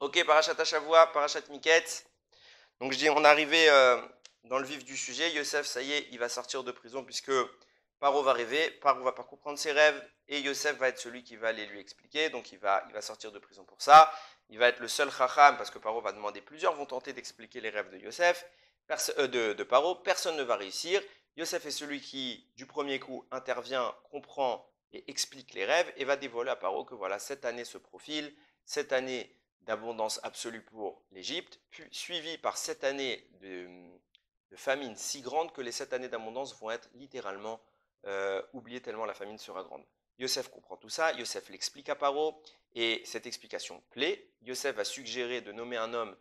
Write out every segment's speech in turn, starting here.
Ok, Parashat Hashavua, Parashat Miketz. Donc je dis, on est arrivé dans le vif du sujet. Yosef, ça y est, il va sortir de prison puisque Paro va rêver, Paro va pas comprendre ses rêves et Yosef va être celui qui va les lui expliquer. Donc il va sortir de prison pour ça. Il va être le seul chacham parce que Paro va demander. Plusieurs vont tenter d'expliquer les rêves de Yosef, de Paro. Personne ne va réussir. Yosef est celui qui, du premier coup, intervient, comprend et explique les rêves et va dévoiler à Paro que voilà, cette année se profile, cette année d'abondance absolue pour l'Égypte, suivi par 7 années de famine si grande que les 7 années d'abondance vont être littéralement oubliées tellement la famine sera grande. Yosef comprend tout ça, Yosef l'explique à Paro, et cette explication plaît. Yosef va suggérer de nommer un homme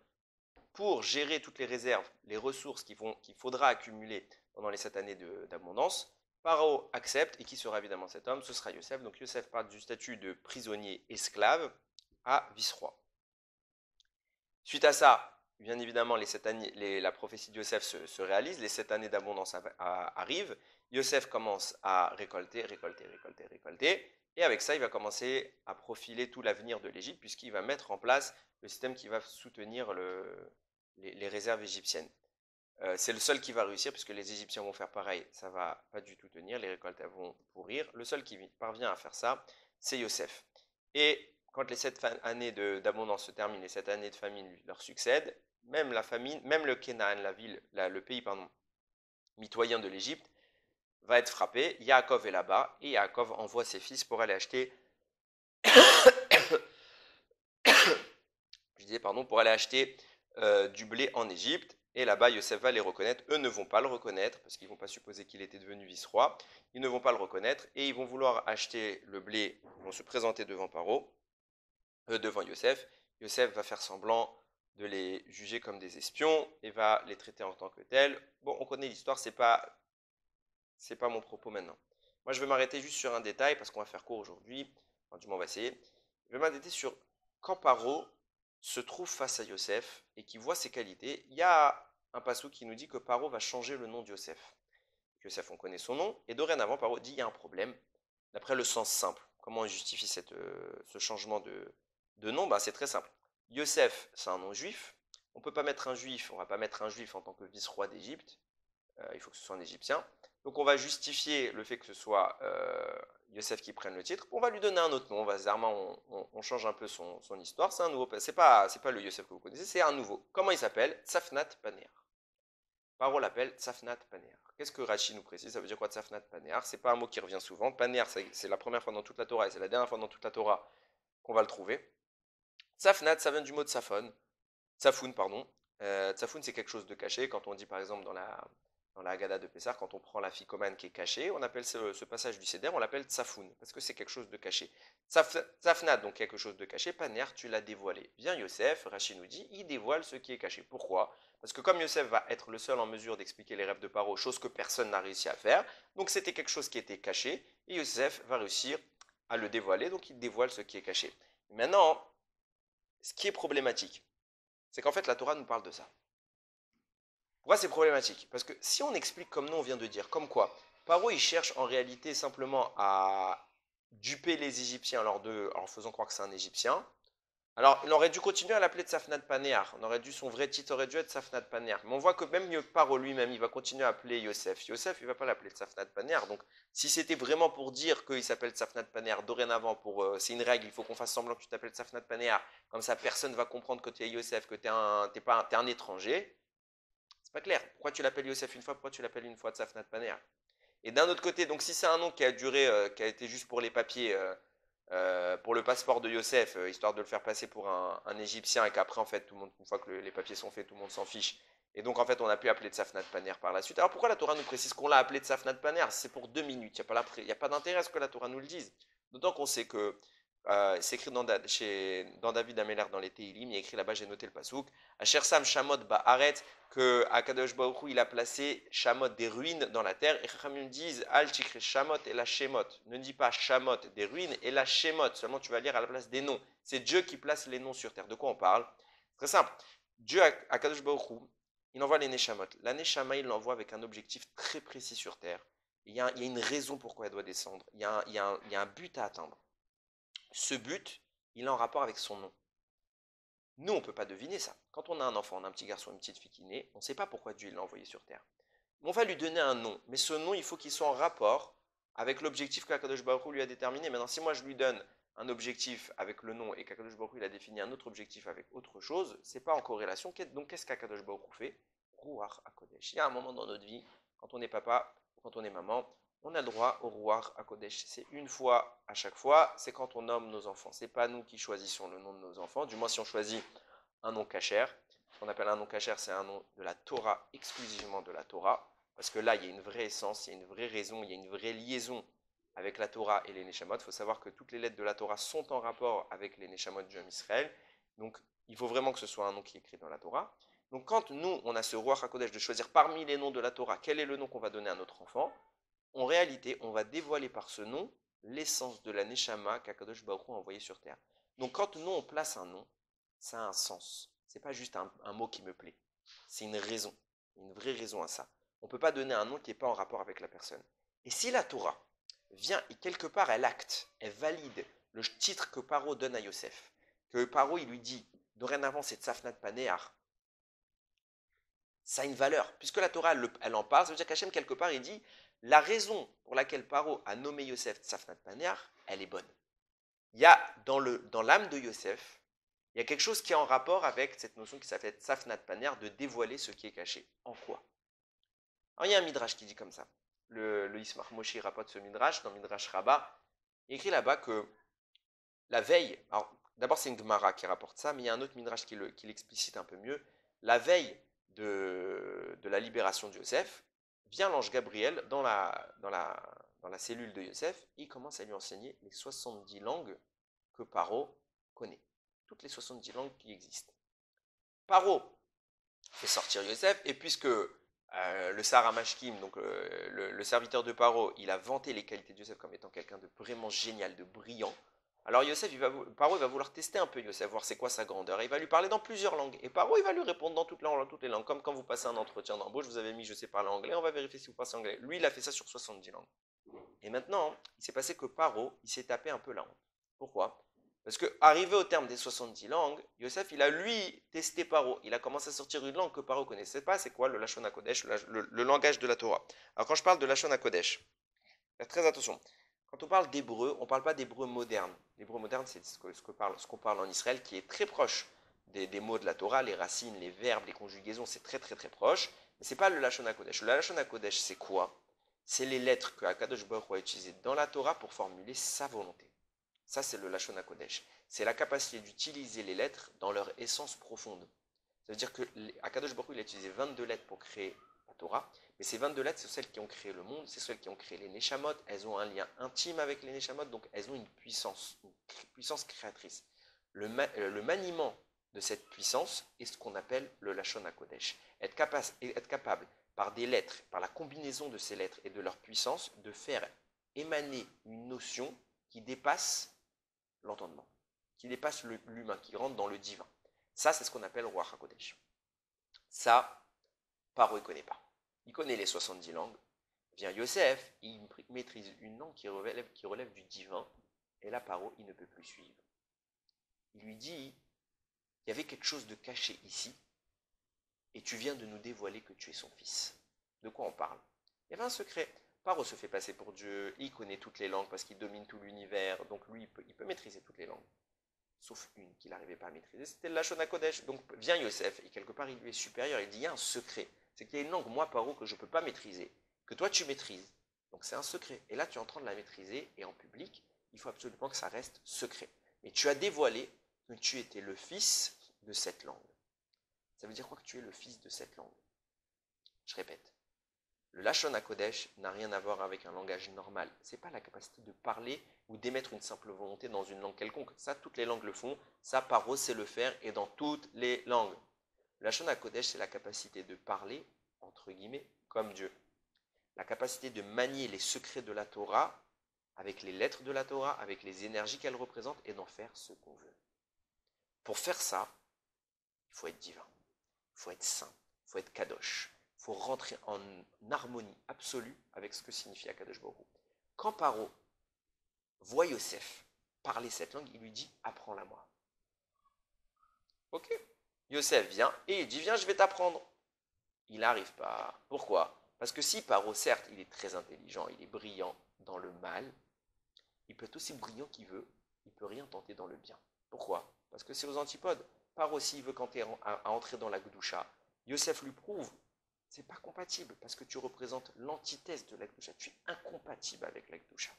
pour gérer toutes les réserves, les ressources qu'il faudra accumuler pendant les 7 années d'abondance. Paro accepte, et qui sera évidemment cet homme? Ce sera Yosef. Donc Yosef part du statut de prisonnier esclave à vice-roi. Suite à ça, bien évidemment, la prophétie de Yosef se réalise, les 7 années d'abondance arrivent, Yosef commence à récolter, et avec ça, il va commencer à profiler tout l'avenir de l'Égypte, puisqu'il va mettre en place le système qui va soutenir les réserves égyptiennes. C'est le seul qui va réussir, puisque les Égyptiens vont faire pareil, ça va pas du tout tenir, les récoltes vont pourrir. Le seul qui parvient à faire ça, c'est Yosef. Et quand les 7 années d'abondance se terminent, les 7 années de famine leur succèdent, même la famine, même le Canaan, la ville, le pays, pardon, mitoyen de l'Égypte, va être frappé. Yaakov est là-bas, et Yaakov envoie ses fils pour aller acheter, pour aller acheter du blé en Égypte. Et là-bas, Yosef va les reconnaître. Eux ne vont pas le reconnaître parce qu'ils ne vont pas supposer qu'il était devenu vice-roi. Ils ne vont pas le reconnaître et ils vont vouloir acheter le blé. Ils vont se présenter devant Paro, devant Yosef. Yosef va faire semblant de les juger comme des espions et va les traiter en tant que tels. Bon, on connaît l'histoire, c'est pas mon propos maintenant. Moi, je vais m'arrêter juste sur un détail parce qu'on va faire court aujourd'hui. Enfin, du moins, on va essayer. Je vais m'arrêter sur quand Paro se trouve face à Yosef et qui voit ses qualités. Il y a un passage qui nous dit que Paro va changer le nom de Yosef. Yosef, on connaît son nom, et dorénavant, Paro dit il y a un problème. D'après le sens simple, comment on justifie ce changement de nom? C'est très simple. Yosef, c'est un nom juif. On ne peut pas mettre un juif, on ne va pas mettre un juif en tant que vice-roi d'Égypte. Il faut que ce soit un Égyptien. Donc on va justifier le fait que ce soit Yosef qui prenne le titre. On va lui donner un autre nom. On change un peu son histoire. C'est un nouveau. C'est pas le Yosef que vous connaissez, c'est un nouveau. Comment il s'appelle? Tsafnat Paner. Paro l'appelle Tsafnat Paner. Qu'est-ce que Rashi nous précise? Ça veut dire quoi Tsafnat Paner? C'est pas un mot qui revient souvent. Paner, c'est la première fois dans toute la Torah et c'est la dernière fois dans toute la Torah qu'on va le trouver. Tsafnat, ça vient du mot de Tsafon. Tsafoun, pardon. Tsafoun, c'est quelque chose de caché. Quand on dit par exemple dans la Haggadah de Pessah, quand on prend la ficomane qui est cachée, on appelle ce passage du Seder, on l'appelle Tsafoun, parce que c'est quelque chose de caché. Tsafnat, donc quelque chose de caché, Paner, tu l'as dévoilé. Vient Yosef, Rashi nous dit, il dévoile ce qui est caché. Pourquoi? Parce que comme Yosef va être le seul en mesure d'expliquer les rêves de Paro, chose que personne n'a réussi à faire, donc c'était quelque chose qui était caché, et Yosef va réussir à le dévoiler, donc il dévoile ce qui est caché. Maintenant, ce qui est problématique, c'est qu'en fait la Torah nous parle de ça. Pourquoi c'est problématique? Parce que si on explique comme nous on vient de dire, comme quoi, Paro il cherche en réalité simplement à duper les Égyptiens en faisant croire que c'est un Égyptien, alors il aurait dû continuer à l'appeler Tsafnat Panéar, son vrai titre aurait dû être Tsafnat Panéar, mais on voit que même Paro lui-même, il va continuer à appeler Yosef. Yosef, il ne va pas l'appeler Tsafnat Panéar, donc si c'était vraiment pour dire qu'il s'appelle Tsafnat Panéar dorénavant, c'est une règle, il faut qu'on fasse semblant que tu t'appelles Tsafnat Panéar, comme ça personne ne va comprendre que tu es Yosef, que tu es un étranger, c'est pas clair. Pourquoi tu l'appelles Yosef une fois, pourquoi tu l'appelles une fois Tsafnat Paner? Et d'un autre côté, donc si c'est un nom qui a duré, qui a été juste pour les papiers, pour le passeport de Yosef, histoire de le faire passer pour un Égyptien, et qu'après, en fait, tout le monde, une fois que les papiers sont faits, tout le monde s'en fiche. Et donc, en fait, on a pu appeler Tsafnat Paner par la suite. Alors, pourquoi la Torah nous précise qu'on l'a appelé Tsafnat Paner? C'est pour 2 minutes. Il n'y a pas d'intérêt à ce que la Torah nous le dise. D'autant qu'on sait que c'est écrit dans David Améler dans les Teilim, il y a écrit là-bas, j'ai noté le pasouk, Asher Sam Shamot Ba'aret, que Akadosh Baruch Hu, il a placé Shamot, des ruines dans la terre, et Chachamim disent Al Tikre Shamot et la Shemot. Ne dis pas Shamot, des ruines, et la Shemot, seulement tu vas lire à la place des noms. C'est Dieu qui place les noms sur terre. De quoi on parle? Très simple. Dieu, Akadosh Baruch Hu, il envoie les Neshamot. La Neshama, il l'envoie avec un objectif très précis sur terre. Il y a une raison pourquoi elle doit descendre. Il y a un but à atteindre. Ce but, il est en rapport avec son nom. Nous, on ne peut pas deviner ça. Quand on a un enfant, on a un petit garçon, une petite fille qui naît, on ne sait pas pourquoi Dieu l'a envoyé sur terre. On va lui donner un nom, mais ce nom, il faut qu'il soit en rapport avec l'objectif qu'Akadosh Baruch Hu lui a déterminé. Maintenant, si moi je lui donne un objectif avec le nom et qu'Akadosh Baruch Hu il a défini un autre objectif avec autre chose, c'est pas en corrélation. Donc qu'est-ce qu'Akadosh Baruch Hu fait? Ruach HaKodesh. Il y a un moment dans notre vie, quand on est papa, quand on est maman, on a le droit au Ruach HaKodesh. C'est une fois à chaque fois, c'est quand on nomme nos enfants. C'est pas nous qui choisissons le nom de nos enfants, du moins si on choisit un nom cachère. Ce qu'on appelle un nom cachère, c'est un nom de la Torah, exclusivement de la Torah. Parce que là, il y a une vraie essence, il y a une vraie raison, il y a une vraie liaison avec la Torah et les Neshamot. Il faut savoir que toutes les lettres de la Torah sont en rapport avec les Neshamot du Ham Israël. Donc, il faut vraiment que ce soit un nom qui est écrit dans la Torah. Donc, quand nous, on a ce Ruach HaKodesh de choisir parmi les noms de la Torah, quel est le nom qu'on va donner à notre enfant, en réalité, on va dévoiler par ce nom l'essence de la Neshama qu'Akadosh Baruch Hu a envoyé sur terre. Donc, quand nous, on place un nom, ça a un sens. C'est pas juste un mot qui me plaît. C'est une raison, une vraie raison à ça. On ne peut pas donner un nom qui n'est pas en rapport avec la personne. Et si la Torah vient et quelque part elle acte, elle valide le titre que Paro donne à Yosef, que Paro il lui dit, dorénavant c'est Tzafnat Panéar, ça a une valeur. Puisque la Torah elle en parle, ça veut dire qu'Hachem quelque part il dit, la raison pour laquelle Paro a nommé Yosef Tzafnat Panéar, elle est bonne. Il y a dans l'âme de Yosef, il y a quelque chose qui est en rapport avec cette notion qui s'appelle Tzafnat Panéar, de dévoiler ce qui est caché. En quoi? Alors, il y a un midrash qui dit comme ça. Le Ismar Moshe rapporte ce midrash dans Midrash Rabbah. Il écrit là-bas que la veille, alors d'abord c'est une Gemara qui rapporte ça, mais il y a un autre midrash qui l'explicite un peu mieux. La veille de la libération de Yosef, vient l'ange Gabriel dans la cellule de Yosef, et il commence à lui enseigner les 70 langues que Paro connaît. Toutes les 70 langues qui existent. Paro fait sortir Yosef, et puisque le Saramashkim, donc le serviteur de Paro, il a vanté les qualités de Yosef comme étant quelqu'un de vraiment génial, de brillant. Alors Paro il va vouloir tester un peu Yosef, voir c'est quoi sa grandeur. Et il va lui parler dans plusieurs langues. Et Paro il va lui répondre dans toutes les langues. Comme quand vous passez un entretien d'embauche, vous avez mis je sais parler anglais, on va vérifier si vous passez anglais. Lui il a fait ça sur 70 langues. Et maintenant, il s'est passé que Paro, il s'est tapé un peu la honte. Pourquoi? Parce que, arrivé au terme des 70 langues, Yosef, il a lui testé Paro. Il a commencé à sortir une langue que Paro ne connaissait pas. C'est quoi le Lashon HaKodesh, le langage de la Torah. Alors, quand je parle de Lashon HaKodesh, faites très attention. Quand on parle d'hébreu, on ne parle pas d'hébreu moderne. L'hébreu moderne, c'est ce qu'on parle en Israël, qui est très proche des mots de la Torah, les racines, les verbes, les conjugaisons, c'est très très très proche. Mais ce n'est pas le Lashon HaKodesh. Le Lashon HaKodesh, c'est quoi? C'est les lettres que Akadosh Baruch Hu a utilisées dans la Torah pour formuler sa volonté. Ça, c'est le Lashon HaKodesh. C'est la capacité d'utiliser les lettres dans leur essence profonde. Ça veut dire que Akadosh Baruch Hu, il a utilisé 22 lettres pour créer la Torah, mais ces 22 lettres, c'est celles qui ont créé le monde, c'est celles qui ont créé les Neshamot, elles ont un lien intime avec les Neshamot, donc elles ont une puissance créatrice. Le maniement de cette puissance est ce qu'on appelle le Lashon HaKodesh. Être capable, par des lettres, par la combinaison de ces lettres et de leur puissance, de faire émaner une notion qui dépasse l'entendement, qui dépasse l'humain, qui rentre dans le divin. Ça, c'est ce qu'on appelle Ruach HaKodesh. Ça, Paro, il ne connaît pas. Il connaît les 70 langues. Vient Yosef, il maîtrise une langue qui relève du divin, et là, Paro, il ne peut plus suivre. Il lui dit, il y avait quelque chose de caché ici, et tu viens de nous dévoiler que tu es son fils. De quoi on parle? Il y avait un secret. Paro se fait passer pour Dieu, il connaît toutes les langues parce qu'il domine tout l'univers, donc lui, il peut maîtriser toutes les langues. Sauf une qu'il n'arrivait pas à maîtriser, c'était le Lashon HaKodesh. Donc vient Yosef, et quelque part il lui est supérieur, il dit, il y a un secret. C'est qu'il y a une langue, moi, Paro, que je ne peux pas maîtriser, que toi tu maîtrises. Donc c'est un secret. Et là, tu es en train de la maîtriser, et en public, il faut absolument que ça reste secret. Mais tu as dévoilé que tu étais le fils de cette langue. Ça veut dire quoi que tu es le fils de cette langue? Je répète. Le Lashon HaKodesh n'a rien à voir avec un langage normal. Ce n'est pas la capacité de parler ou d'émettre une simple volonté dans une langue quelconque. Ça, toutes les langues le font. Ça, Paro sait le faire et dans toutes les langues. Le Lashon HaKodesh, c'est la capacité de parler, entre guillemets, comme Dieu. La capacité de manier les secrets de la Torah avec les lettres de la Torah, avec les énergies qu'elle représente et d'en faire ce qu'on veut. Pour faire ça, il faut être divin, il faut être saint, il faut être kadosh. Il faut rentrer en harmonie absolue avec ce que signifie Akadosh Baruch Hu. Quand Paro voit Yosef parler cette langue, il lui dit « apprends-la moi ». Ok, Yosef vient et il dit, viens, je vais t'apprendre. Il n'arrive pas. Pourquoi? Parce que si Paro, certes, il est très intelligent, il est brillant dans le mal, il peut être aussi brillant qu'il veut, il ne peut rien tenter dans le bien. Pourquoi? Parce que c'est aux antipodes. Paro, s'il veut entrer dans la Gdoucha, Yosef lui prouve, c'est pas compatible, parce que tu représentes l'antithèse de la Gdoucha. Tu es incompatible avec la Gdoucha.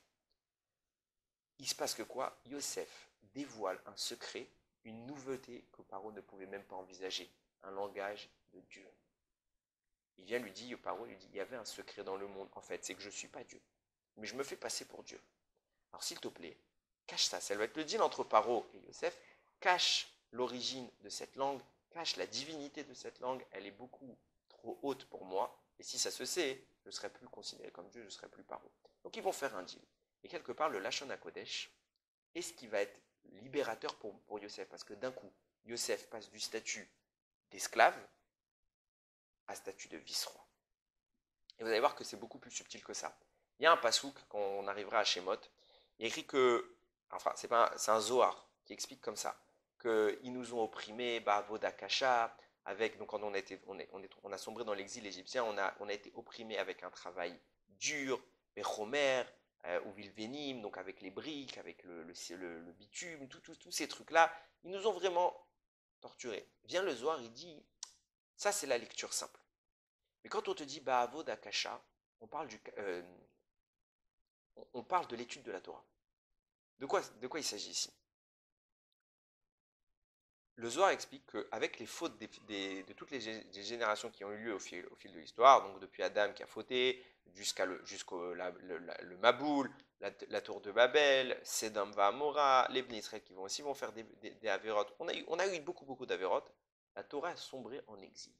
Il se passe que quoi? Yosef dévoile un secret, une nouveauté que Paro ne pouvait même pas envisager, un langage de Dieu. Il vient lui dire, Paro lui dit, il y avait un secret dans le monde, en fait, c'est que je ne suis pas Dieu, mais je me fais passer pour Dieu. Alors s'il te plaît, cache ça, ça va être le deal entre Paro et Yosef, cache l'origine de cette langue, cache la divinité de cette langue, elle est beaucoup trop haute pour moi, et si ça se sait, je ne serai plus considéré comme Dieu, je ne serai plus Paro. Donc ils vont faire un deal. Et quelque part, le Lachon HaKodesh est ce qui va être libérateur pour Yosef, parce que d'un coup, Yosef passe du statut d'esclave à statut de vice-roi. Et vous allez voir que c'est beaucoup plus subtil que ça. Il y a un pasouk, quand on arrivera à Shemot, il écrit que, enfin, c'est un Zohar qui explique comme ça, qu'ils nous ont opprimés, Vodakasha, avec, donc quand on a sombré dans l'exil égyptien, on a été opprimés avec un travail dur, Bechomer, ou Vilvenim, donc avec les briques, avec le bitume, tous ces trucs-là, ils nous ont vraiment torturés. Vient le Zohar, il dit, ça c'est la lecture simple. Mais quand on te dit Vodakasha, on parle on parle de l'étude de la Torah. De quoi il s'agit ici? Le Zohar explique qu'avec les fautes de toutes les générations qui ont eu lieu au fil de l'histoire, donc depuis Adam qui a fauté, jusqu'au le Maboul, la tour de Babel, Sedam Va'amora, les Bnei Israël qui vont faire des avérotes. On a eu beaucoup d'avérotes. La Torah a sombré en exil.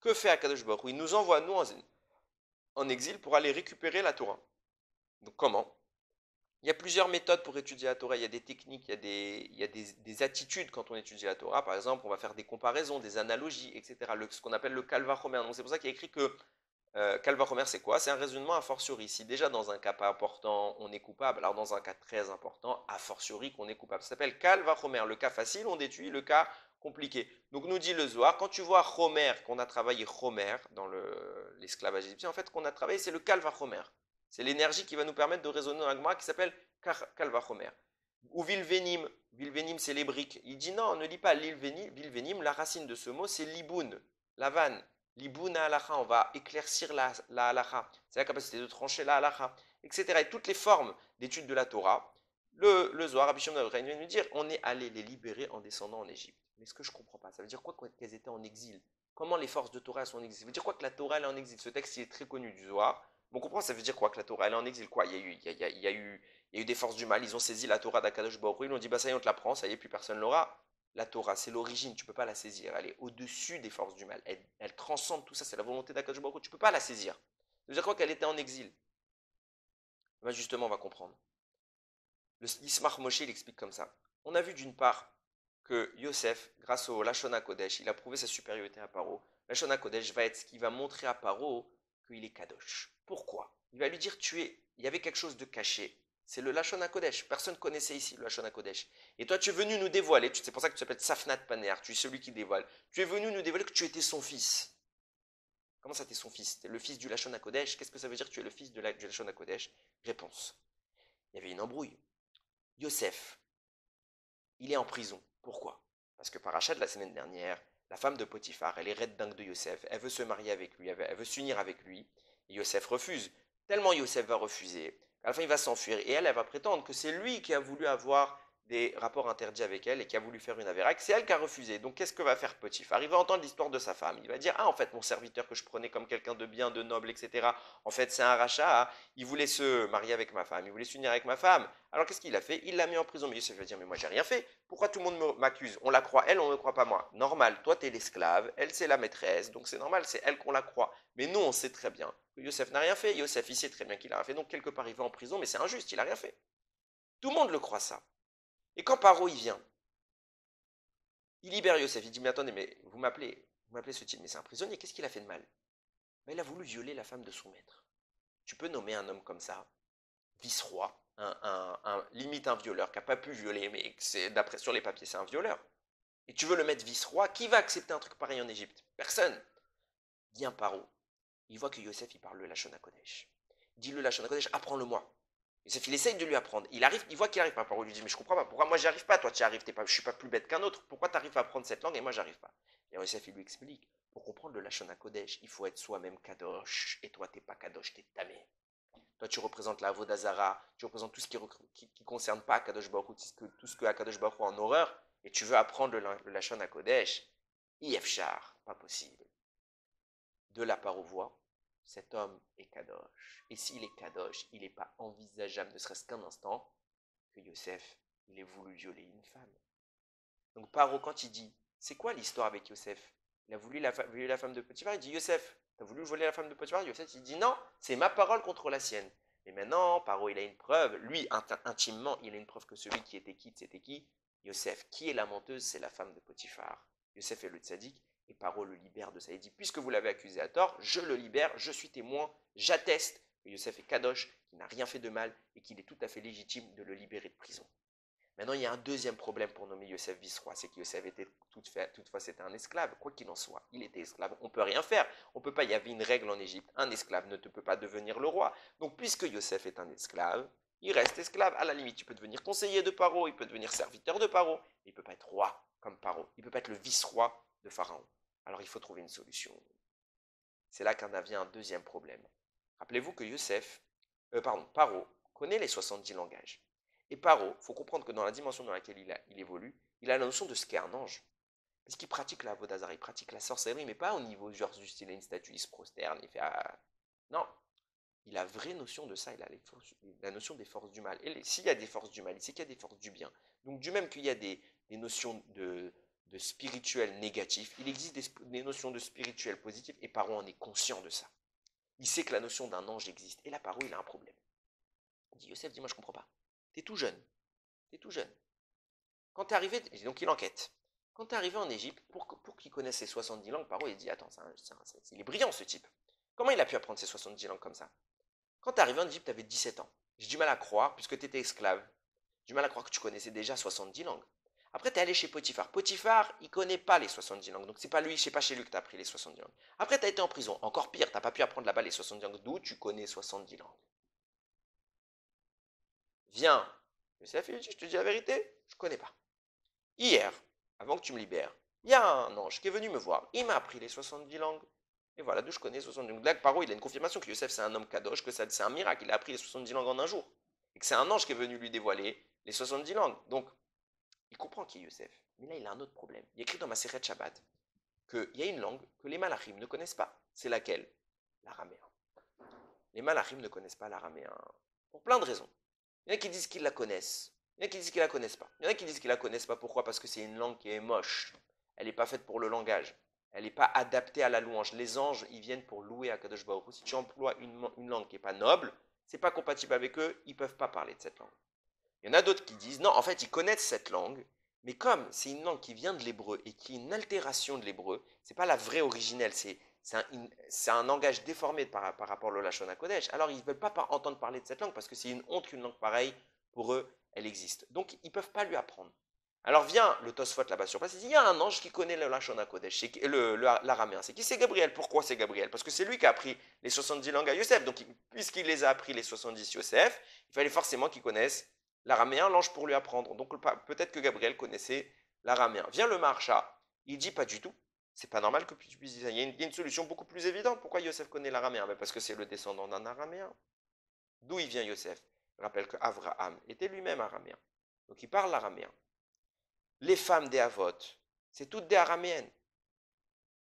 Que fait Akadosh Baruch Hu? Il nous envoie, nous, en exil pour aller récupérer la Torah. Donc comment? Il y a plusieurs méthodes pour étudier la Torah, il y a des techniques, il y a des attitudes quand on étudie la Torah. Par exemple, on va faire des comparaisons, des analogies, etc. Ce qu'on appelle le Kal Vachomer. Donc c'est pour ça qu'il y a écrit que Kal Vachomer, c'est quoi? C'est un raisonnement a fortiori. Si déjà dans un cas pas important, on est coupable, alors dans un cas très important, a fortiori qu'on est coupable. Ça s'appelle Kal Vachomer. Le cas facile, on étudie le cas compliqué. Donc nous dit le Zohar, quand tu vois Chomer, qu'on a travaillé Chomer dans l'esclavage égyptien, en fait, qu'on a travaillé, c'est le Kal Vachomer. C'est l'énergie qui va nous permettre de raisonner dans la Gemara qui s'appelle Kal Vachomer. Ou Vilvenim. Vilvenim, c'est les briques. Il dit non, ne lis pas Vilvenim. La racine de ce mot, c'est Liboun, la vanne. Liboun à halacha, on va éclaircir la halacha. C'est la capacité de trancher la halacha, etc. Et toutes les formes d'étude de la Torah. Le Zohar, Rabbi Shimon vient nous dire, on est allé les libérer en descendant en Égypte. Mais ce que je ne comprends pas, ça veut dire quoi qu'elles étaient en exil? Comment les forces de Torah sont en exil? Ça veut dire quoi que la Torah elle est en exil? Ce texte il est très connu du Zohar. Bon, on comprend, ça veut dire quoi que la Torah elle est en exil? Quoi? Il y a eu des forces du mal, ils ont saisi la Torah d'Akadosh Baruch Hu, ils ont dit, bah ça y est, on te la prend, ça y est, plus personne l'aura. La Torah, c'est l'origine, tu ne peux pas la saisir. Elle est au-dessus des forces du mal. Elle transcende tout ça, c'est la volonté d'Akadosh Baruch Hu, tu ne peux pas la saisir. Ça veut dire quoi qu'elle était en exil? Ben justement, on va comprendre. Le Yismach Moshe, il explique comme ça. On a vu d'une part que Yosef, grâce au Lashon HaKodesh, il a prouvé sa supériorité à Paro. Lashon HaKodesh va être ce qui va montrer à Paro qu'il est Kadosh. Pourquoi? Il va lui dire, il y avait quelque chose de caché. C'est le Lashon HaKodesh. Personne ne connaissait ici le Lashon HaKodesh. Et toi, tu es venu nous dévoiler, c'est pour ça que tu t'appelles Safnat Paner, tu es celui qui dévoile. Tu es venu nous dévoiler que tu étais son fils. Comment ça, tu es son fils? Tu es le fils du Lashon HaKodesh. Qu'est-ce que ça veut dire que tu es le fils du Lashon HaKodesh? Réponse. Il y avait une embrouille. Yosef, il est en prison. Pourquoi? Parce que Parachat de la semaine dernière, la femme de Potiphar, elle est raide dingue de Yosef, elle veut se marier avec lui, elle veut s'unir avec lui, et Yosef refuse. Tellement Yosef va refuser, qu'à la fin il va s'enfuir, et elle va prétendre que c'est lui qui a voulu avoir des rapports interdits avec elle et qui a voulu faire une avéraque, c'est elle qui a refusé. Donc qu'est-ce que va faire Potiphar? Il va entendre l'histoire de sa femme, il va dire, ah en fait mon serviteur que je prenais comme quelqu'un de bien, de noble, etc., en fait c'est un rachat, hein. Il voulait se marier avec ma femme, il voulait s'unir avec ma femme, alors qu'est-ce qu'il a fait? Il l'a mis en prison, mais Yosef va dire, mais moi j'ai rien fait, pourquoi tout le monde m'accuse? On la croit elle, on ne me croit pas moi. Normal, toi tu es l'esclave, elle c'est la maîtresse, donc c'est normal, c'est elle qu'on la croit. Mais nous on sait très bien que Yosef n'a rien fait, Yosef il sait très bien qu'il a rien fait, donc quelque part il va en prison, mais c'est injuste, il n'a rien fait. Tout le monde le croit ça. Et quand Paro il vient, il libère Yosef, il dit, mais attendez, mais vous m'appelez ce type, mais c'est un prisonnier, qu'est-ce qu'il a fait de mal? Mais il a voulu violer la femme de son maître. Tu peux nommer un homme comme ça, vice-roi, limite un violeur qui n'a pas pu violer, mais c'est d'après sur les papiers, c'est un violeur. et tu veux le mettre vice-roi, qui va accepter un truc pareil en Égypte? Personne. Vient Paro, il voit que Yosef, il parle le Lachon HaKodesh. Il dit le Lachon HaKodesh, apprends-le-moi. Yosef, il essaye de lui apprendre. Il arrive, il voit qu'il arrive pas. Paro lui dit, mais je comprends pas, pourquoi moi j'y arrive pas, toi tu y arrives, je suis pas plus bête qu'un autre, pourquoi tu arrives à apprendre cette langue et moi j'arrive pas? Et Yosef, il lui explique, pour comprendre le Lachon HaKodesh, il faut être soi-même Kadosh, et toi t'es pas Kadosh, t'es Tamé. Toi, tu représentes la Avodazara, tu représentes tout ce qui concerne pas Kadosh Baruch Hu, tout ce que Akadosh Baruch Hu a en horreur, et tu veux apprendre le Lachon HaKodesh. Yefchar, pas possible. De la part aux voix, cet homme est Kadosh. Et s'il est Kadosh, il n'est pas envisageable, ne serait-ce qu'un instant, que Yosef, il ait voulu violer une femme. Donc Paro, quand il dit, c'est quoi l'histoire avec Yosef? Il a voulu violer la femme de Potiphar, il dit, Yosef, t'as voulu voler la femme de Potiphar? Yosef, il dit, non, c'est ma parole contre la sienne. Mais maintenant, Paro, il a une preuve, lui, intimement, il a une preuve que celui qui était quitte, c'était qui? Yosef. Qui est la menteuse? C'est la femme de Potiphar. Yosef est le tzaddik, et Paro le libère de ça. Il dit, puisque vous l'avez accusé à tort, je le libère, je suis témoin, j'atteste que Yosef est Kadosh, qu'il n'a rien fait de mal, et qu'il est tout à fait légitime de le libérer de prison. Maintenant, il y a un deuxième problème pour nommer Yosef vice-roi, c'est que Yosef était toutefois c'était un esclave, quoi qu'il en soit. Il était esclave, on ne peut rien faire. On peut pas, il y avait une règle en Égypte, un esclave ne peut pas devenir le roi. Donc, puisque Yosef est un esclave, il reste esclave. À la limite, il peut devenir conseiller de Paro, il peut devenir serviteur de Paro, mais il ne peut pas être roi comme Paro. Il ne peut pas être le vice-roi de Pharaon. Alors, il faut trouver une solution. C'est là qu'en vient un deuxième problème. Rappelez-vous que Paro connaît les 70 langages. Et Paro, il faut comprendre que dans la dimension dans laquelle il évolue, il a la notion de ce qu'est un ange. Parce qu'il pratique la Vodazara, il pratique la sorcellerie, mais pas au niveau genre juste il a une statue, il se prosterne, il fait non, il a vraie notion de ça, il a la notion des forces du mal. Et s'il y a des forces du mal, il sait qu'il y a des forces du bien. Donc du même qu'il y a des notions de spirituel négatif, il existe des notions de spirituel positif, et Paro en est conscient de ça. Il sait que la notion d'un ange existe. Et là, Paro, il a un problème. Il dit, Yosef, dis-moi, je comprends pas. T'es tout jeune. T'es tout jeune. Quand t'es arrivé, donc il enquête. Quand t'es arrivé en Égypte, pour qu'il connaisse ses 70 langues, Paro, il dit, attends, il est brillant ce type. Comment il a pu apprendre ces 70 langues comme ça? Quand t'es arrivé en Égypte, t'avais 17 ans. J'ai du mal à croire, puisque t'étais esclave. J'ai du mal à croire que tu connaissais déjà 70 langues. Après, t'es allé chez Potiphar. Potiphar, il connaît pas les 70 langues. Donc, c'est pas lui, c'est pas chez lui que t'as appris les 70 langues. Après, t'as été en prison. Encore pire, t'as pas pu apprendre là-bas les 70 langues. D'où tu connais 70 langues? Viens. Yosef, je te dis la vérité, je connais pas. Hier, avant que tu me libères, il y a un ange qui est venu me voir. Il m'a appris les 70 langues. Et voilà, d'où je connais 70 langues. Là, Paro, il a une confirmation que Yosef, c'est un homme kadosh, que c'est un miracle. Il a appris les 70 langues en un jour. Et que c'est un ange qui est venu lui dévoiler les 70 langues. Donc, il comprend qui est Yosef. Mais là, il a un autre problème. Il écrit dans ma Seret Shabbat qu'il y a une langue que les malachim ne connaissent pas. C'est laquelle? L'araméen. Les malachim ne connaissent pas l'araméen pour plein de raisons. Il y en a qui disent qu'ils la connaissent. Il y en a qui disent qu'ils la connaissent pas. Il y en a qui disent qu'ils la connaissent pas. Pourquoi? Parce que c'est une langue qui est moche. Elle n'est pas faite pour le langage. Elle n'est pas adaptée à la louange. Les anges, ils viennent pour louer Akadosh Baruch Hu. Si tu emploies une langue qui n'est pas noble, c'est pas compatible avec eux, ils ne peuvent pas parler de cette langue. Il y en a d'autres qui disent, non, en fait, ils connaissent cette langue, mais comme c'est une langue qui vient de l'hébreu et qui est une altération de l'hébreu, c'est pas la vraie originelle, c'est un langage déformé par rapport au Lachon HaKodesh. Alors, ils ne veulent pas entendre parler de cette langue parce que c'est une honte qu'une langue pareille, pour eux, elle existe. Donc, ils ne peuvent pas lui apprendre. Alors vient le Tosfot là-bas sur place, il dit, il y a un ange qui connaît le Lachon HaKodesh, l'araméen. C'est qui? C'est Gabriel. Pourquoi c'est Gabriel? Parce que c'est lui qui a appris les 70 langues à Yosef. Donc, puisqu'il les a appris les 70 Yosef, il fallait forcément qu'il connaisse l'araméen, l'ange pour lui apprendre. Donc peut-être que Gabriel connaissait l'araméen. Vient le Maharsha, il dit pas du tout. C'est pas normal que tu puisses dire ça. Il y a une solution beaucoup plus évidente. Pourquoi Yosef connaît l'araméen? Parce que c'est le descendant d'un araméen. D'où il vient Yosef? Je rappelle que Avraham était lui-même araméen. Donc il parle l'araméen. Les femmes des Havot, c'est toutes des araméennes.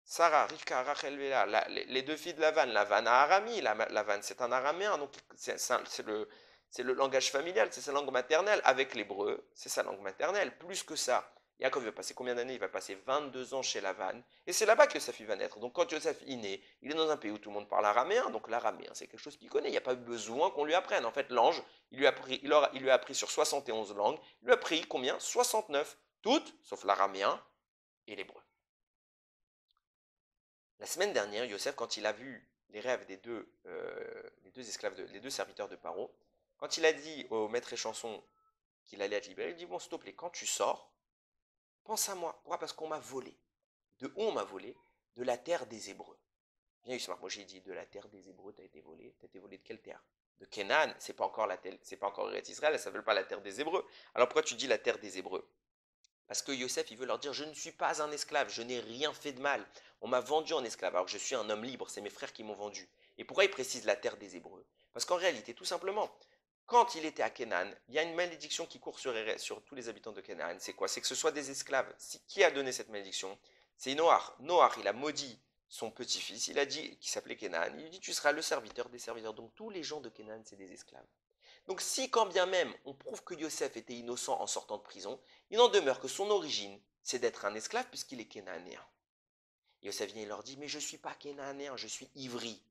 Sarah, Rivka, Rachel, Léa, les deux filles de Lavan a Arami, Lavan c'est un araméen, donc c'est le langage familial, c'est sa langue maternelle. Avec l'hébreu, c'est sa langue maternelle. Plus que ça, Yaakov va passer combien d'années? Il va passer 22 ans chez Lavan. Et c'est là-bas que Yosef va naître. Donc quand Yosef est né, il est dans un pays où tout le monde parle araméen. Donc l'araméen, c'est quelque chose qu'il connaît. Il n'y a pas eu besoin qu'on lui apprenne. En fait, l'ange, il lui a appris sur 71 langues. Il lui a appris combien? 69. Toutes, sauf l'araméen et l'hébreu. La semaine dernière, Yosef, quand il a vu les rêves des deux esclaves, les deux serviteurs de Paro, quand il a dit au maître échanson qu'il allait être libéré, il dit, bon, s'il te plaît, quand tu sors, pense à moi. Pourquoi? Parce qu'on m'a volé. De où on m'a volé? De la terre des Hébreux. Bien Yusmar, moi j'ai dit de la terre des Hébreux, tu as été volé. Tu as été volé de quelle terre? De Canaan, c'est pas encore c'est pas encore Eretz Israël, ça s'appelle pas la terre des Hébreux. Alors pourquoi tu dis la terre des Hébreux? Parce que Yosef, il veut leur dire, je ne suis pas un esclave, je n'ai rien fait de mal. On m'a vendu en esclave, alors que je suis un homme libre, c'est mes frères qui m'ont vendu. Et pourquoi il précise la terre des Hébreux? Parce qu'en réalité, tout simplement, quand il était à Canaan, il y a une malédiction qui court sur tous les habitants de Canaan. C'est quoi? C'est que ce soit des esclaves. Qui a donné cette malédiction? C'est Noach. Noach, il a maudit son petit-fils, il a dit, qui s'appelait Canaan, il dit, tu seras le serviteur des serviteurs. Donc tous les gens de Canaan, c'est des esclaves. Donc si quand bien même on prouve que Yosef était innocent en sortant de prison, il n'en demeure que son origine, c'est d'être un esclave puisqu'il est kénanéen. Yosef vient et leur dit, mais je ne suis pas kénanéen, je suis ivri.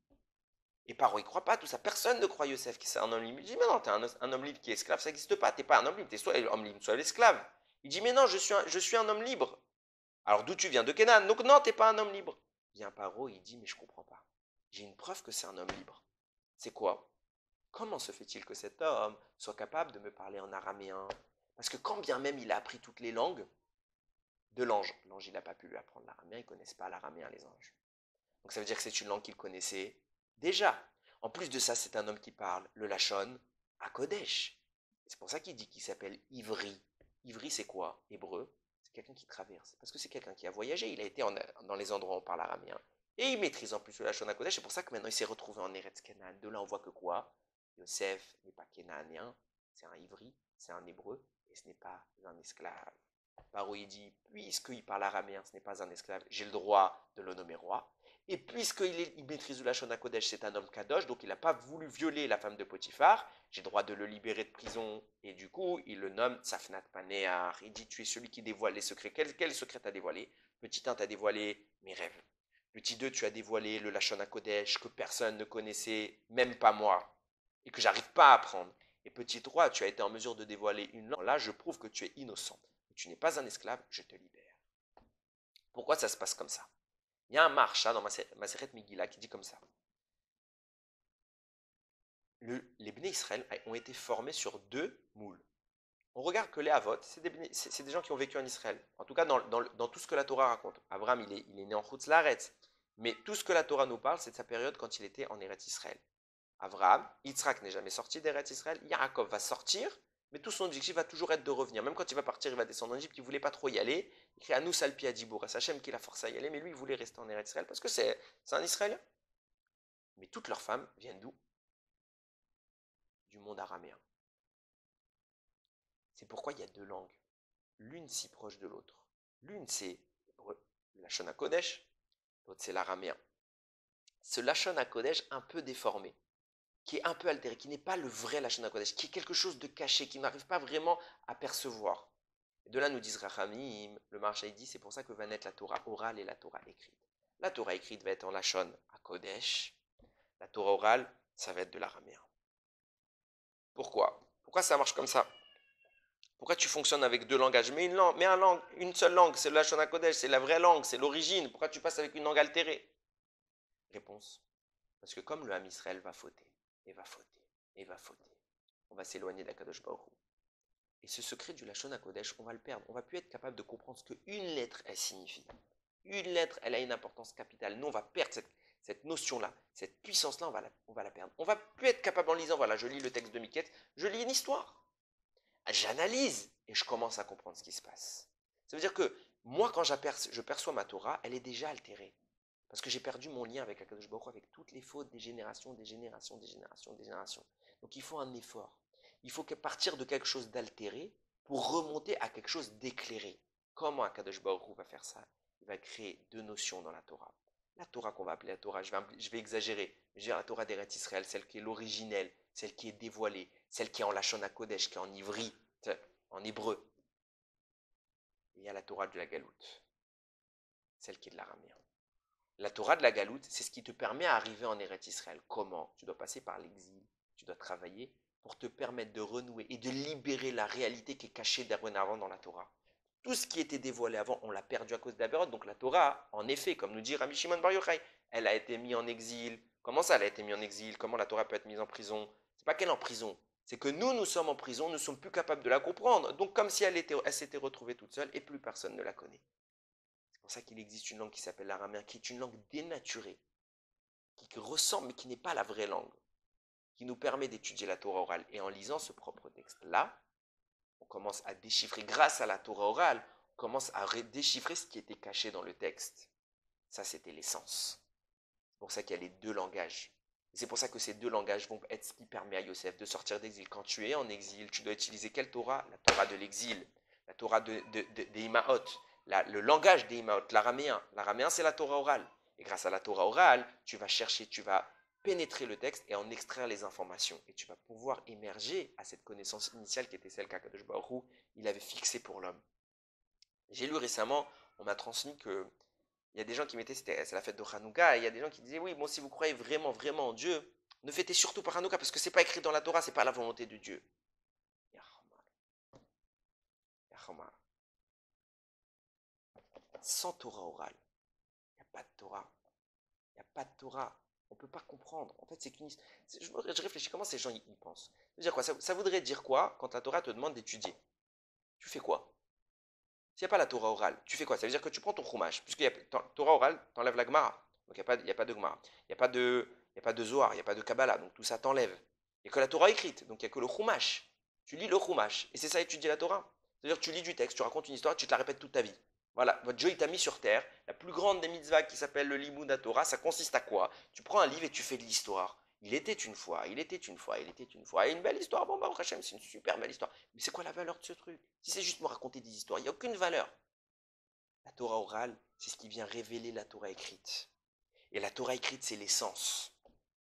Et Paro, il ne croit pas tout ça. Personne ne croit Yosef qui c'est un homme libre. Il dit, mais non, tu es un homme libre qui est esclave, ça n'existe pas. Tu n'es pas un homme libre, tu es soit homme libre, soit l'esclave. Il dit, mais non, je suis un homme libre. Alors d'où tu viens? De Kénan. Donc non, tu n'es pas un homme libre. Vient Paro, il dit, mais je ne comprends pas. J'ai une preuve que c'est un homme libre. C'est quoi? Comment se fait-il que cet homme soit capable de me parler en araméen? Parce que quand bien même il a appris toutes les langues de l'ange, l'ange il n'a pas pu lui apprendre l'araméen, ils ne connaissent pas l'araméen les anges. Donc ça veut dire que c'est une langue qu'il connaissait déjà. En plus de ça, c'est un homme qui parle le Lachon à Kodesh. C'est pour ça qu'il dit qu'il s'appelle Ivri. Ivri c'est quoi? Hébreu. C'est quelqu'un qui traverse. Parce que c'est quelqu'un qui a voyagé, il a été dans les endroits où on parle araméen. Et il maîtrise en plus le Lachon à Kodesh. C'est pour ça que maintenant il s'est retrouvé en Eretz Canaan. De là on voit que quoi? Yosef n'est pas kénanéen, c'est un ivri, c'est un hébreu, et ce n'est pas un esclave. Paro il dit, puisqu'il parle araméen, ce n'est pas un esclave, j'ai le droit de le nommer roi. Et puisqu'il maîtrise la Shona Kodesh, c'est un homme kadosh, donc il n'a pas voulu violer la femme de Potiphar, j'ai le droit de le libérer de prison. Et du coup, il le nomme Safnat Panear. Il dit, tu es celui qui dévoile les secrets. Quel secret t'as dévoilé? Petit 1, t'as dévoilé mes rêves. Petit 2, tu as dévoilé le Lashon HaKodesh que personne ne connaissait, même pas moi, et que j'arrive pas à apprendre. Et petit 3, tu as été en mesure de dévoiler une langue. Là, je prouve que tu es innocent. Tu n'es pas un esclave, je te libère. Pourquoi ça se passe comme ça? Il y a un marcha dans Maseret Megillah qui dit comme ça. Les Bnei Israël ont été formés sur deux moules. On regarde que les Havot, c'est des gens qui ont vécu en Israël. En tout cas, dans tout ce que la Torah raconte. Abraham, il est né en Chutz Laaretz. Mais tout ce que la Torah nous parle, c'est de sa période quand il était en Eretz Israël. Abraham, Yitzhak n'est jamais sorti d'Eretz Israël. Yaakov va sortir, mais tout son objectif va toujours être de revenir. Même quand il va partir, il va descendre en Égypte, il ne voulait pas trop y aller. Il crie Anou Salpi Adibour, à Hachem qui l'a forcé à y aller, mais lui, il voulait rester en Eretz Israël parce que c'est un Israélien. Mais toutes leurs femmes viennent d'où? Du monde araméen. C'est pourquoi il y a deux langues, l'une si proche de l'autre. L'une c'est le Lachon HaKodesh, l'autre c'est l'araméen. Ce Lachon HaKodesh un peu déformé, qui est un peu altéré, qui n'est pas le vrai Lachon HaKodesh, qui est quelque chose de caché, qui n'arrive pas vraiment à percevoir. Et de là nous disent Rachamim, le Maharsha dit, c'est pour ça que va naître la Torah orale et la Torah écrite. La Torah écrite va être en Lachon HaKodesh, la Torah orale, ça va être de l'araméen. Pourquoi? Pourquoi ça marche comme ça? Pourquoi tu fonctionnes avec deux langages? Mais une seule langue, c'est le Lashon HaKodesh, c'est la vraie langue, c'est l'origine. Pourquoi tu passes avec une langue altérée? Réponse. Parce que comme le Ham Israël va fauter, et va fauter, et va fauter, on va s'éloigner d'Akadosh Baruch Hu. Et ce secret du Lashon HaKodesh, on va le perdre. On va plus être capable de comprendre ce qu'une lettre, elle signifie. Une lettre, elle a une importance capitale. Nous, on va perdre cette notion-là, cette puissance-là, on va la perdre. On va plus être capable en lisant, voilà, je lis le texte de Miquette, je lis une histoire. J'analyse et je commence à comprendre ce qui se passe. Ça veut dire que moi, quand je perçois ma Torah, elle est déjà altérée. Parce que j'ai perdu mon lien avec Akadosh Baruch Hu, avec toutes les fautes des générations, des générations, des générations, des générations. Donc il faut un effort. Il faut partir de quelque chose d'altéré pour remonter à quelque chose d'éclairé. Comment Akadosh Baruch Hu va faire ça? Il va créer deux notions dans la Torah. La Torah qu'on va appeler la Torah, je vais exagérer, je vais dire la Torah d'Eretz Israël, celle qui est l'originelle, celle qui est dévoilée, celle qui est en Lashon HaKodesh, qui est en ivri, en hébreu. Et il y a la Torah de la Galoute, celle qui est de l'araméen. La Torah de la Galoute, c'est ce qui te permet d'arriver en Eretz Israël. Comment? Tu dois passer par l'exil, tu dois travailler pour te permettre de renouer et de libérer la réalité qui est cachée dorénavant dans la Torah. Tout ce qui était dévoilé avant, on l'a perdu à cause de la période. Donc la Torah, en effet, comme nous dit Rabbi Shimon Bar Yochai, elle a été mise en exil. Comment ça, elle a été mise en exil? Comment la Torah peut être mise en prison? C'est pas qu'elle est en prison. C'est que nous sommes en prison, nous ne sommes plus capables de la comprendre. Donc comme si elle s'était retrouvée toute seule et plus personne ne la connaît. C'est pour ça qu'il existe une langue qui s'appelle l'araméen, qui est une langue dénaturée, qui ressemble mais qui n'est pas la vraie langue, qui nous permet d'étudier la Torah orale. Et en lisant ce propre texte-là, on commence à déchiffrer, grâce à la Torah orale, on commence à déchiffrer ce qui était caché dans le texte. Ça, c'était l'essence. C'est pour ça qu'il y a les deux langages. Et c'est pour ça que ces deux langages vont être ce qui permet à Yosef de sortir d'exil. Quand tu es en exil, tu dois utiliser quelle Torah? La Torah de l'exil, la Torah des Imaot, le langage des Imaot, l'araméen. L'araméen, c'est la Torah orale. Et grâce à la Torah orale, tu vas chercher, tu vas pénétrer le texte et en extraire les informations. Et tu vas pouvoir émerger à cette connaissance initiale qui était celle qu'Akadosh Baruch Hu, il avait fixée pour l'homme. J'ai lu récemment, on m'a transmis que il y a des gens qui mettaient, c'est la fête de Hanouka, et il y a des gens qui disaient, oui, bon, si vous croyez vraiment, vraiment en Dieu, ne fêtez surtout pas Hanouka, parce que c'est pas écrit dans la Torah, c'est pas la volonté de Dieu. Sans Torah orale, il n'y a pas de Torah. Il n'y a pas de Torah. On ne peut pas comprendre. En fait, c'est qu'une... Je réfléchis, comment ces gens y pensent? Ça veut dire quoi? Ça voudrait dire quoi quand la Torah te demande d'étudier? Tu fais quoi? S'il n'y a pas la Torah orale, tu fais quoi? Ça veut dire que tu prends ton chumash, puisqu'il y a Torah orale, t'enlèves la Gemara. Donc il n'y a pas de Gemara. Il n'y a pas de Zohar, il n'y a pas de Kabbalah. Donc tout ça t'enlève. Il n'y a que la Torah écrite. Donc il n'y a que le chumash. Tu lis le chumash. Et c'est ça, étudier la Torah. C'est-à-dire que tu lis du texte, tu racontes une histoire, tu te la répètes toute ta vie. Voilà, votre Dieu il t'a mis sur terre. La plus grande des mitzvahs qui s'appelle le Limud Torah, ça consiste à quoi? Tu prends un livre et tu fais de l'histoire. Il était une fois, il était une fois, il était une fois. Et une belle histoire, bon, bah, Hachem, c'est une super belle histoire. Mais c'est quoi la valeur de ce truc? Si c'est juste me raconter des histoires, il n'y a aucune valeur. La Torah orale, c'est ce qui vient révéler la Torah écrite. Et la Torah écrite, c'est l'essence.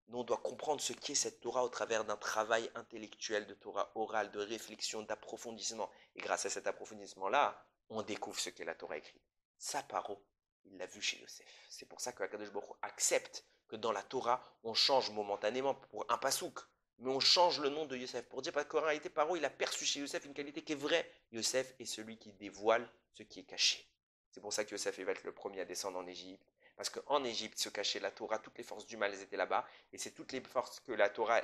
Nous, on doit comprendre ce qu'est cette Torah au travers d'un travail intellectuel de Torah orale, de réflexion, d'approfondissement. Et grâce à cet approfondissement-là, on découvre ce qu'est la Torah écrite. Sa paro, il l'a vu chez Yosef. C'est pour ça que Akadosh Baruch Hu accepte que dans la Torah, on change momentanément pour un pasouk. Mais on change le nom de Yosef pour dire qu'en réalité, Paro, il a perçu chez Yosef une qualité qui est vraie. Yosef est celui qui dévoile ce qui est caché. C'est pour ça que Yosef va être le premier à descendre en Égypte. Parce qu'en Égypte se cachait la Torah, toutes les forces du mal, elles étaient là-bas. Et c'est toutes les forces que la Torah,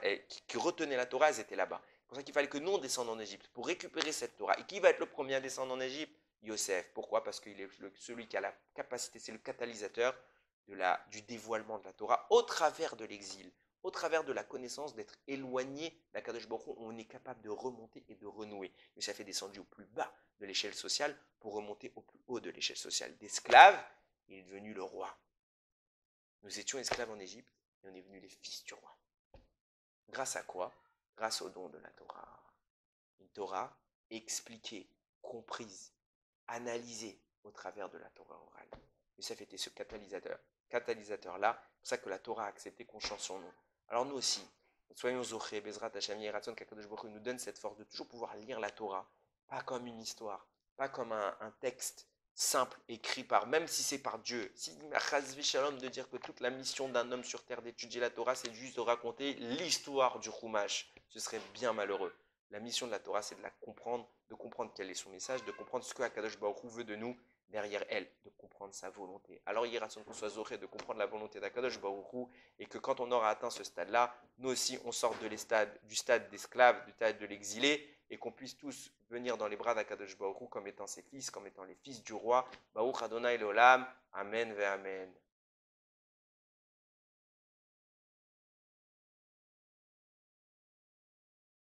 qui retenaient la Torah, elles étaient là-bas. C'est pour ça qu'il fallait que nous, on descende en Égypte pour récupérer cette Torah. Et qui va être le premier à descendre en Égypte? Yosef. Pourquoi? Parce qu'il est celui qui a la capacité, c'est le catalyseur du dévoilement de la Torah au travers de l'exil, au travers de la connaissance d'être éloigné d'Akadosh Baruch Hu. On est capable de remonter et de renouer. Yosef est descendu au plus bas de l'échelle sociale pour remonter au plus haut de l'échelle sociale. D'esclave, il est devenu le roi. Nous étions esclaves en Égypte et on est devenus les fils du roi. Grâce à quoi? Grâce au don de la Torah. Une Torah expliquée, comprise, analysée au travers de la Torah orale. Yosef était ce catalyseur-là. C'est pour ça que la Torah a accepté qu'on chante son nom. Alors nous aussi, soyons zoché, Bezrat Hashem, Yeratzon, qu'Akadosh Baruch Hu nous donne cette force de toujours pouvoir lire la Torah, pas comme une histoire, pas comme un texte simple, écrit par, même si c'est par Dieu. Si Chazvi Shalom de dire que toute la mission d'un homme sur terre d'étudier la Torah, c'est juste de raconter l'histoire du Chumash, ce serait bien malheureux. La mission de la Torah, c'est de la comprendre, de comprendre quel est son message, de comprendre ce que Akadosh Baruch Hu veut de nous derrière elle, de comprendre sa volonté. Alors il y a qu'on soit zoré de comprendre la volonté d'Akadosh Baruch Hu, et que quand on aura atteint ce stade-là, nous aussi on sort du stade d'esclave, du stade de l'exilé, et qu'on puisse tous venir dans les bras d'Akadosh Baruch Hu comme étant ses fils, comme étant les fils du roi. Baruch Adonai Leolam. Amen ve Amen.